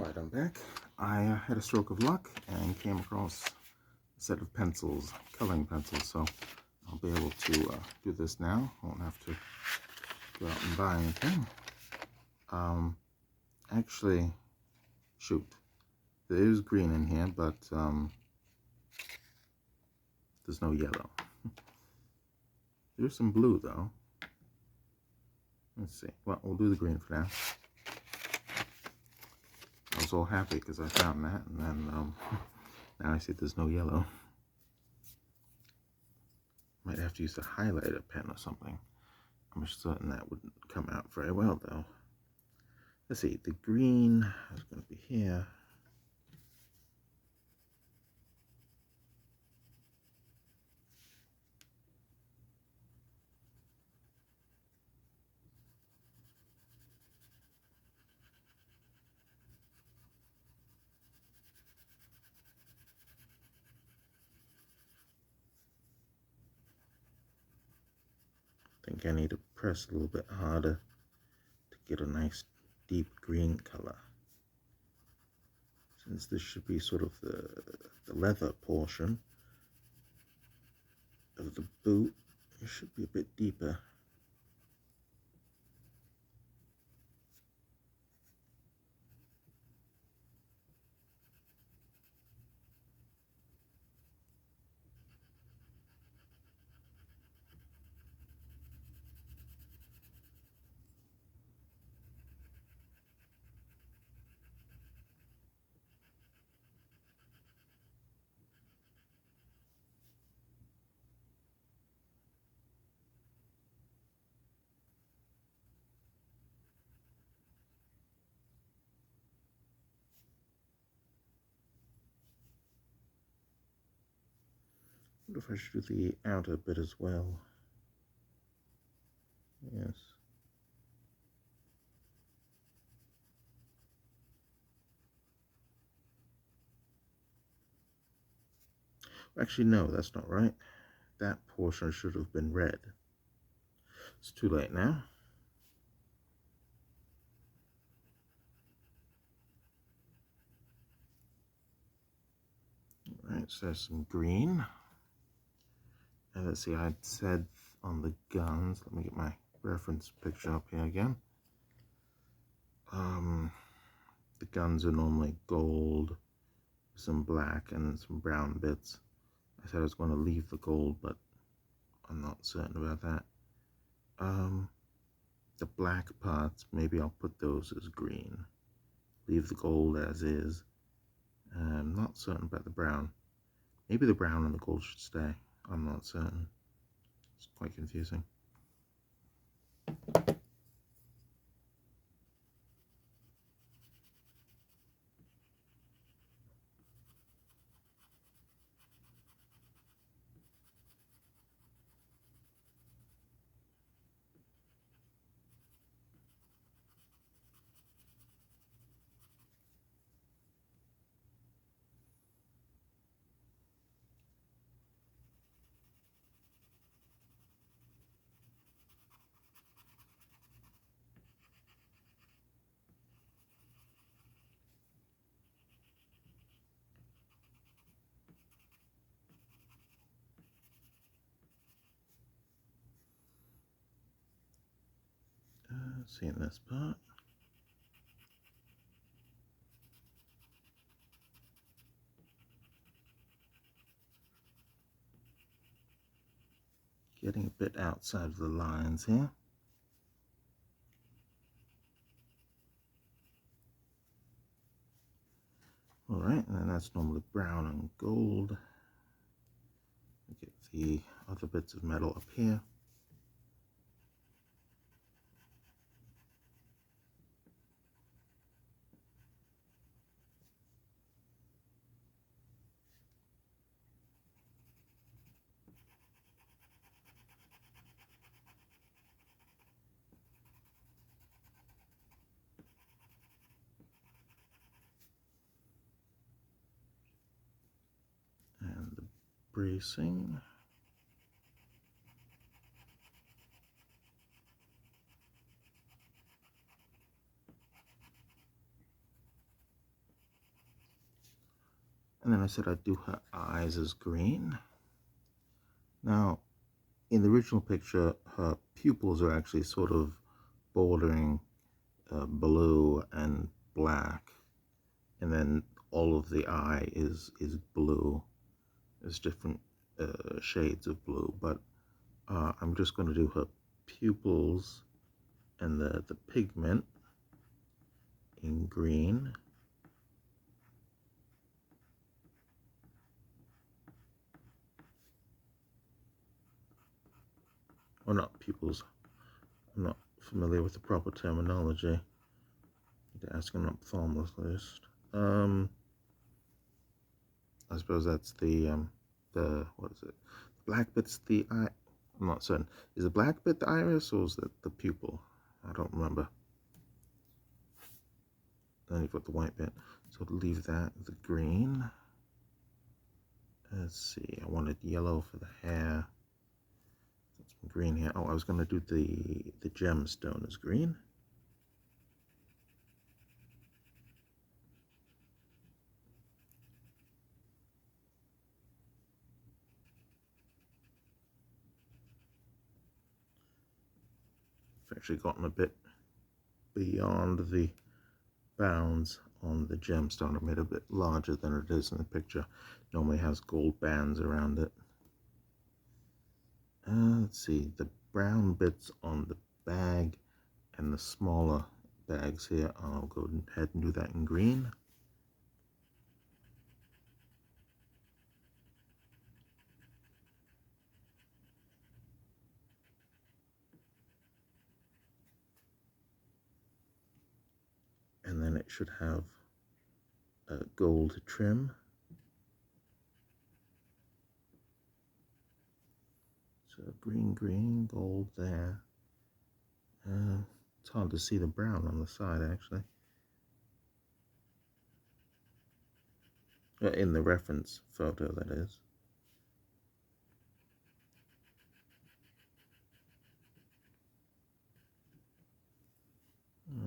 Alright, I'm back. I had a stroke of luck and came across a set of pencils, coloring pencils, so I'll be able to do this now. I won't have to go out and buy anything. Actually, shoot, there is green in here, but there's no yellow. There's some blue, though. Let's see. Well, we'll do the green for now. I was all happy because I found that, and then now I see there's no yellow. Might have to use a highlighter pen or something. I'm certain that wouldn't come out very well, though. Let's see, the green is going to be here. I think I need to press a little bit harder to get a nice deep green color. Since this should be sort of the leather portion of the boot, it should be a bit deeper. I wonder if I should do the outer bit as well. Yes. Actually, no, that's not right. That portion should have been red. It's too late now. Alright, so there's some green. And let's see, I said on the guns, let me get my reference picture up here again. The guns are normally gold, some black and some brown bits. I said I was going to leave the gold, but I'm not certain about that. The black parts, maybe I'll put those as green. Leave the gold as is. I'm not certain about the brown. Maybe the brown and the gold should stay. I'm not certain. It's quite confusing. Let's see in this part. Getting a bit outside of the lines here. Alright, and then that's normally brown and gold. Get the other bits of metal up here. And the bracing. And then I said I'd do her eyes as green. Now, in the original picture, her pupils are actually sort of bordering blue and black, and then all of the eye is blue. There's different shades of blue, but I'm just going to do her pupils and the pigment in green. Or not pupils. I'm not familiar with the proper terminology. Need to ask an ophthalmologist. I suppose that's the what is it? The black bit's the eye. I'm not certain. Is the black bit the iris or is it the pupil? I don't remember. Then you've got the white bit. So leave that the green. Let's see. I wanted yellow for the hair. Some green here. Oh, I was going to do the gemstone as green. I've actually gotten a bit beyond the bounds on the gemstone. I made it a bit larger than it is in the picture. Normally has gold bands around it. Let's see, the brown bits on the bag and the smaller bags here, I'll go ahead and do that in green. And then it should have a gold trim. So green, green, gold there. It's hard to see the brown on the side actually. In the reference photo, that is.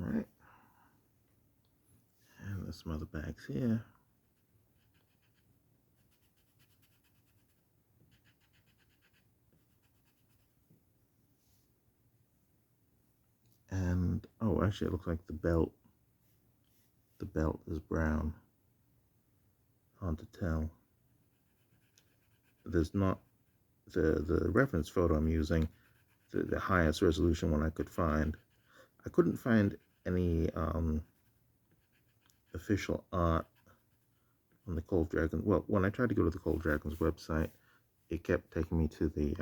Alright. And there's some other bags here. And, oh, actually it looks like the belt is brown. Hard to tell. There's not, the reference photo I'm using, the highest resolution one I could find. I couldn't find any official art on the Cold Dragon. Well, when I tried to go to the Cold Dragon's website, it kept taking me to the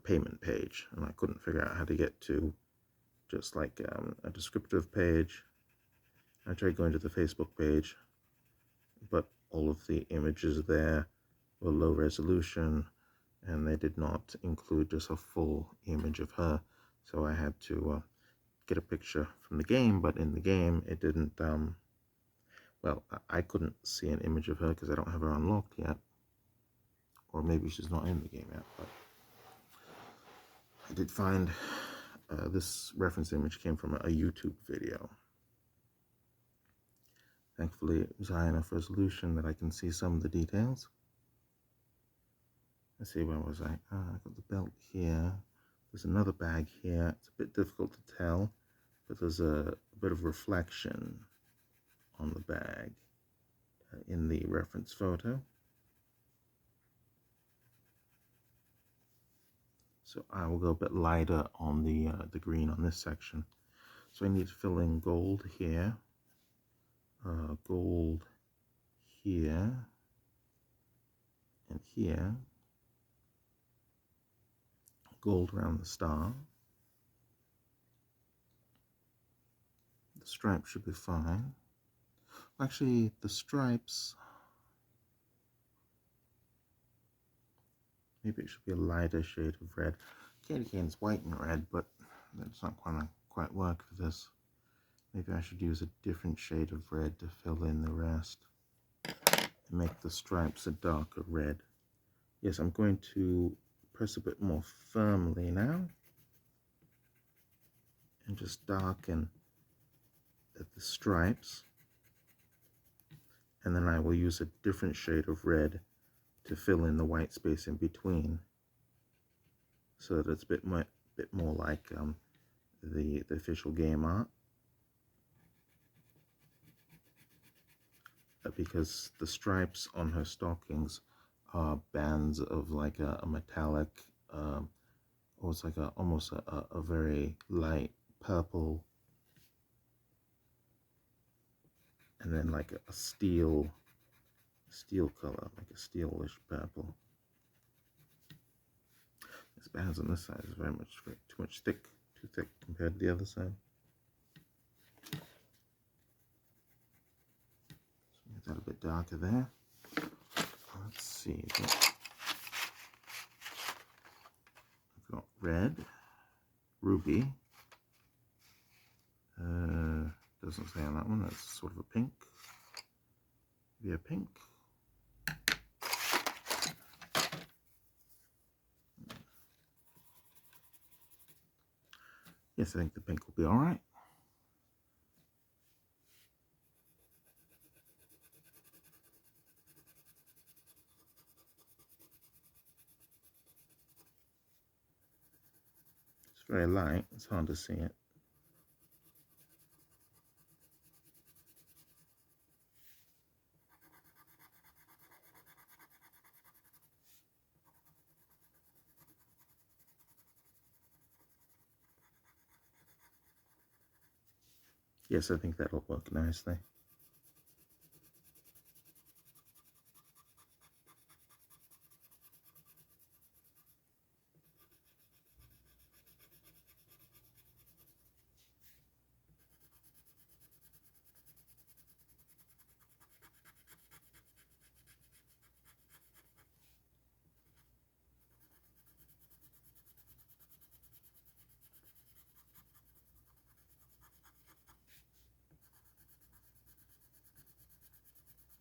payment page, and I couldn't figure out how to get to just like a descriptive page. I tried going to the Facebook page, but all of the images there were low resolution, and they did not include just a full image of her. So I had to get a picture from the game, but in the game it didn't, well, I couldn't see an image of her because I don't have her unlocked yet. Or maybe she's not in the game yet, but I did find this reference image came from a YouTube video. Thankfully, it was high enough resolution that I can see some of the details. Let's see, where was I? I got the belt here. There's another bag here. It's a bit difficult to tell, but there's a bit of reflection on the bag in the reference photo. So I will go a bit lighter on the green on this section. So I need to fill in gold here, gold here, and here, gold around the star. The stripes should be fine. Actually, the stripes, maybe it should be a lighter shade of red. Candy cane's white and red, but that's not quite work for this. Maybe I should use a different shade of red to fill in the rest and make the stripes a darker red. Yes, I'm going to press a bit more firmly now and just darken the stripes. and then I will use a different shade of red to fill in the white space in between, so that it's a bit more like the official game art. Because the stripes on her stockings are bands of like a metallic, or it's like almost a very light purple, and then like a steel color, like a steelish purple. This bands on this side is very too thick compared to the other side. So make that a bit darker there. Let's see. I've got red, ruby. Doesn't say on that one. That's sort of a pink. Maybe a pink. Yes, I think the pink will be all right. It's very light. It's hard to see it. Yes, I think that'll work nicely.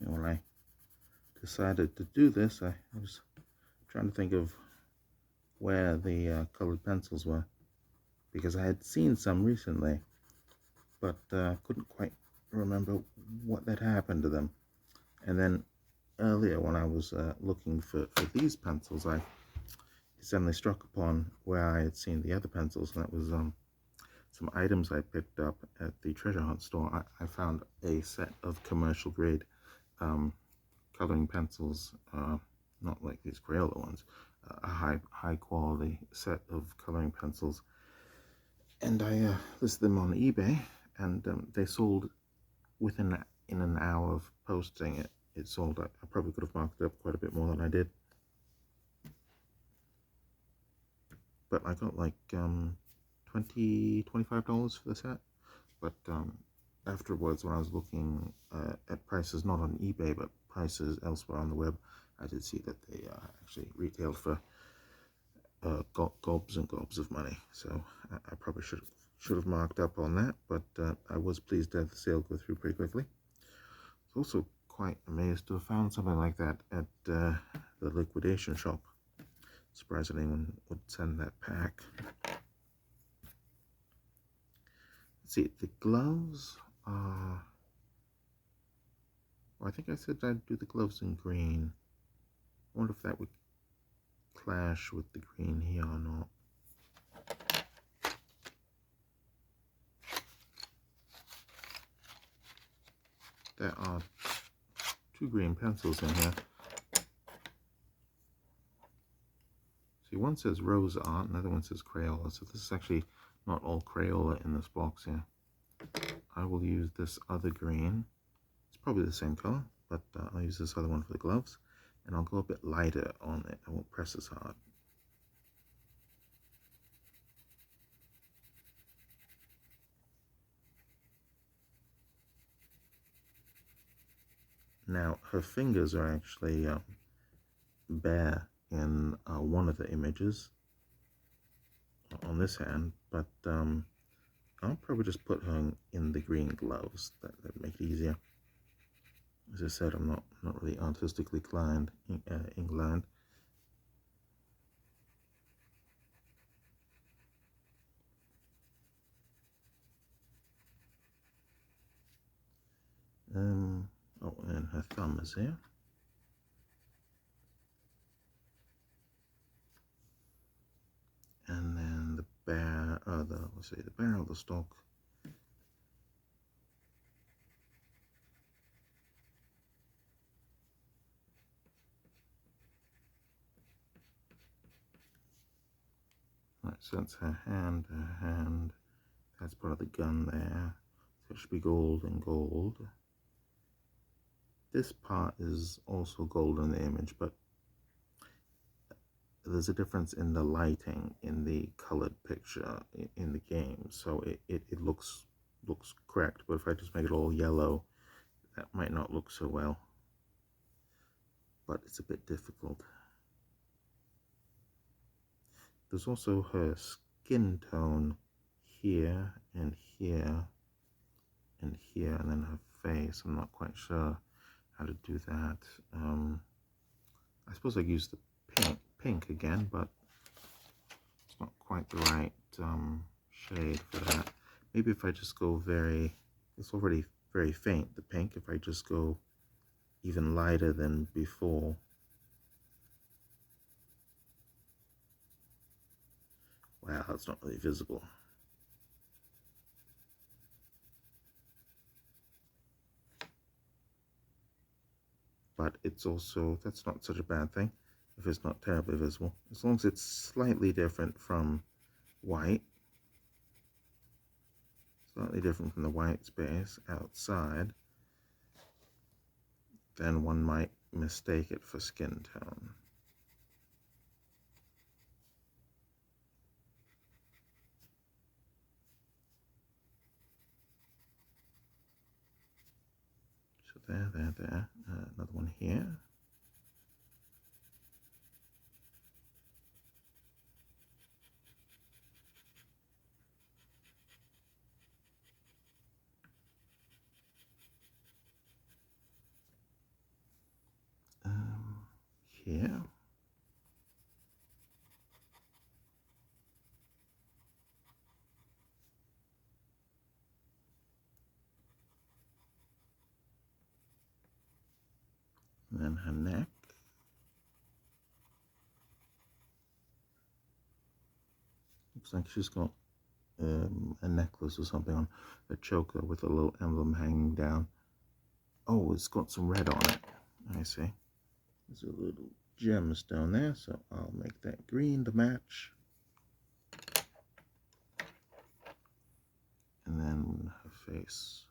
And when I decided to do this, I was trying to think of where the colored pencils were, because I had seen some recently, but couldn't quite remember what had happened to them. And then earlier when I was looking for these pencils, I suddenly struck upon where I had seen the other pencils, and that was some items I picked up at the treasure hunt store. I found a set of commercial grade coloring pencils, not like these Crayola ones, a high quality set of coloring pencils, and I listed them on eBay, and they sold within an hour of posting it. It sold. I probably could have marked it up quite a bit more than I did, but I got like $25 for the set. But afterwards, when I was looking at prices, not on eBay but prices elsewhere on the web, I did see that they actually retailed for gobs and gobs of money. So I probably should have marked up on that, but I was pleased to have the sale go through pretty quickly. I was also quite amazed to have found something like that at the liquidation shop. Surprised that anyone would send that pack. Let's see, the gloves are... Well, I think I said I'd do the gloves in green. I wonder if that would clash with the green here or not. There are two green pencils in here. See, one says Rose Art, another one says Crayola. So this is actually not all Crayola in this box here. I will use this other green. It's probably the same color, but I'll use this other one for the gloves. And I'll go a bit lighter on it. I won't press as hard. Now, her fingers are actually bare in one of the images on this hand, but I'll probably just put her in the green gloves. That make it easier. As I said, I'm not really artistically inclined. Oh, and her numbers here. And then the the barrel, the stock. Right, so that's her hand, that's part of the gun there. So it should be gold and gold. This part is also gold in the image, but there's a difference in the lighting in the colored picture in the game, so it looks correct. But if I just make it all yellow, that might not look so well, but it's a bit difficult. There's also her skin tone here and here and here, and then her face. I'm not quite sure how to do that. I suppose I use the pink again, but it's not quite the right shade for that. Maybe if I just go it's already very faint, the pink. If I just go even lighter than before. Wow, that's not really visible. But it's also, that's not such a bad thing if it's not terribly visible. As long as it's slightly different from white, slightly different from the white space outside, then one might mistake it for skin tone. So there. Another one here. Here. And then her neck. Looks like she's got a necklace or something on, a choker with a little emblem hanging down. Oh, it's got some red on it. I see. There's a little gemstone there, so I'll make that green to match. And then her face.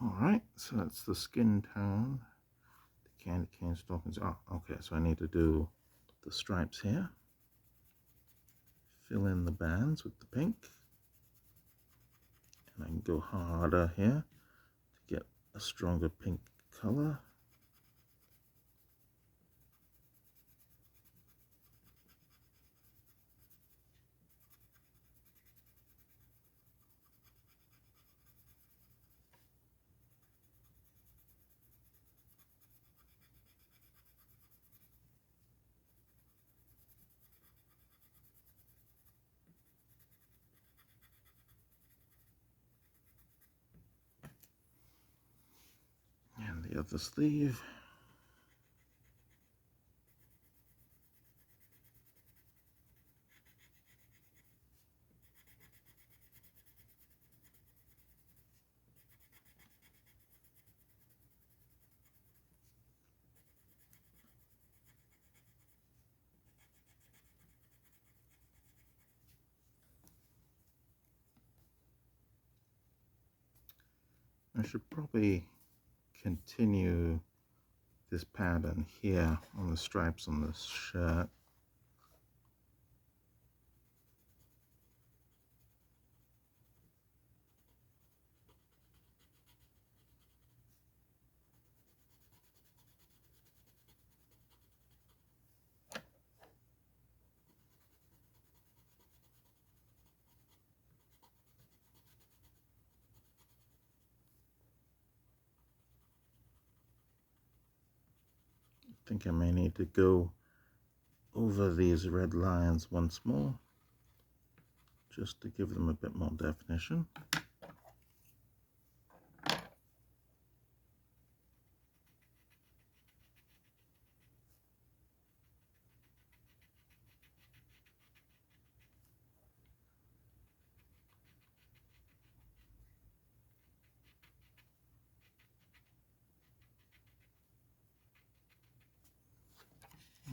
Alright, so that's the skin tone. The candy cane stockings. Oh, okay, so I need to do the stripes here. Fill in the bands with the pink. And I can go harder here to get a stronger pink color. And the other sleeve. I should probably continue this pattern here on the stripes on this shirt. I think I may need to go over these red lines once more, just to give them a bit more definition.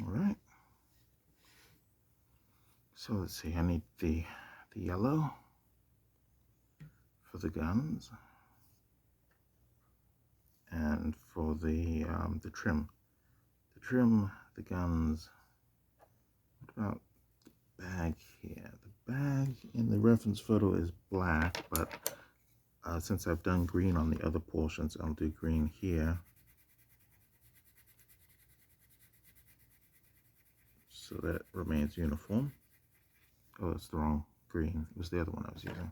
All right. So let's see, I need the yellow for the guns, and for the trim. The trim, the guns. What about the bag here? The bag in the reference photo is black, but since I've done green on the other portions, I'll do green here. So that remains uniform. Oh, it's the wrong green. It was the other one I was using.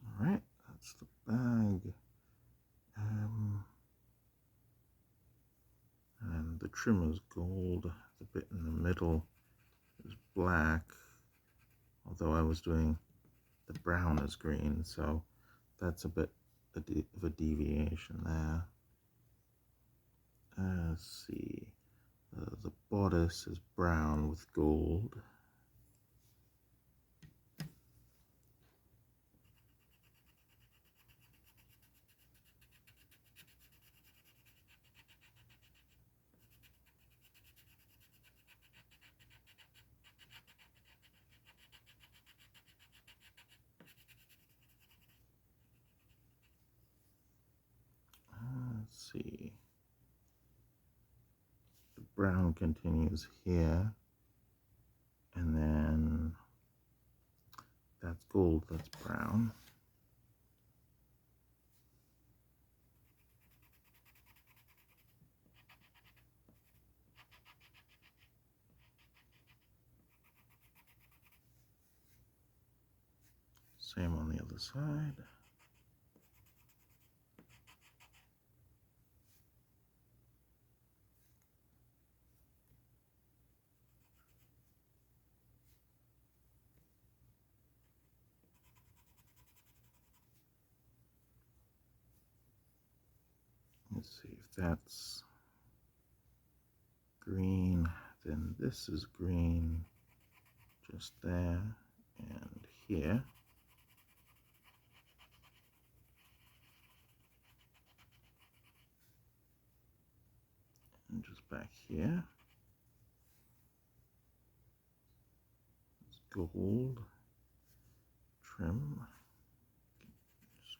All right, that's the bag. And the trim is gold. The bit in the middle is black, although I was doing the brown as green, so that's a bit of a deviation there. Let's see, the bodice is brown with gold. Let's see, the brown continues here, and then that's gold, that's brown. Same on the other side. Let's see if that's green, then this is green just there and here. And just back here. It's gold. Trim.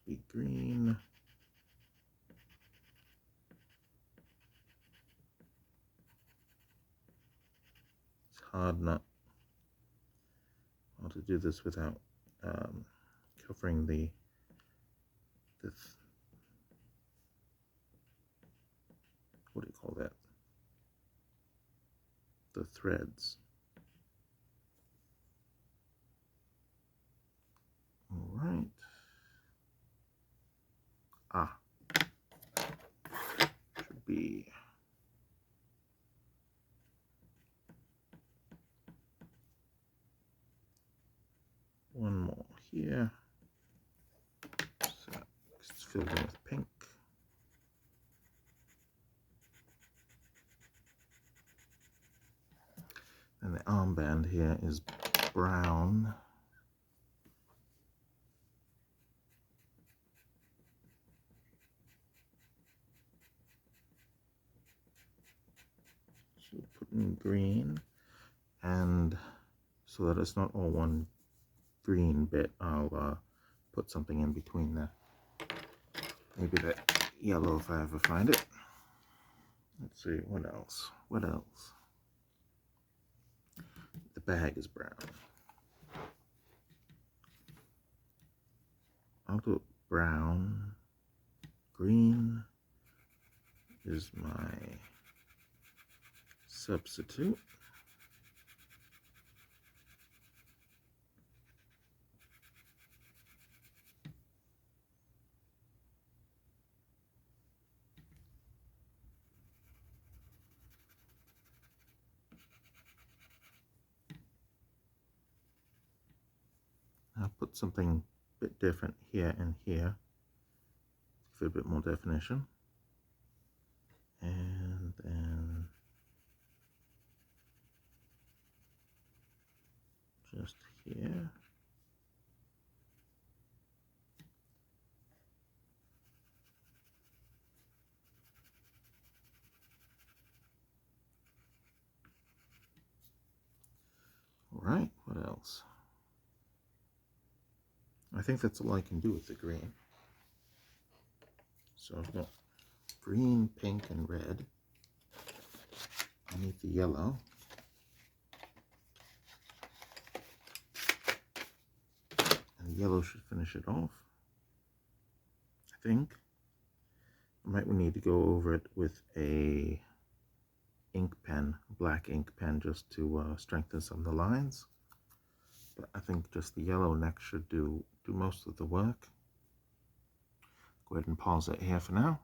Sweet green. It's hard to do this without covering the what do you call that? The threads. All right. Should be one more here. So it's filled in with pink. And the armband here is brown. So put in green and so that it's not all one green bit, I'll put something in between there. Maybe that yellow if I ever find it. Let's see, what else? What else? The bag is brown. I'll do brown. Green is my substitute. I'll put something a bit different here and here for a bit more definition. And then just here. All right, what else? I think that's all I can do with the green. So I've got green, pink, and red. I need the yellow. And the yellow should finish it off, I think. I might need to go over it with a ink pen, black ink pen, just to strengthen some of the lines. But I think just the yellow next should do most of the work. Go ahead and pause it here for now.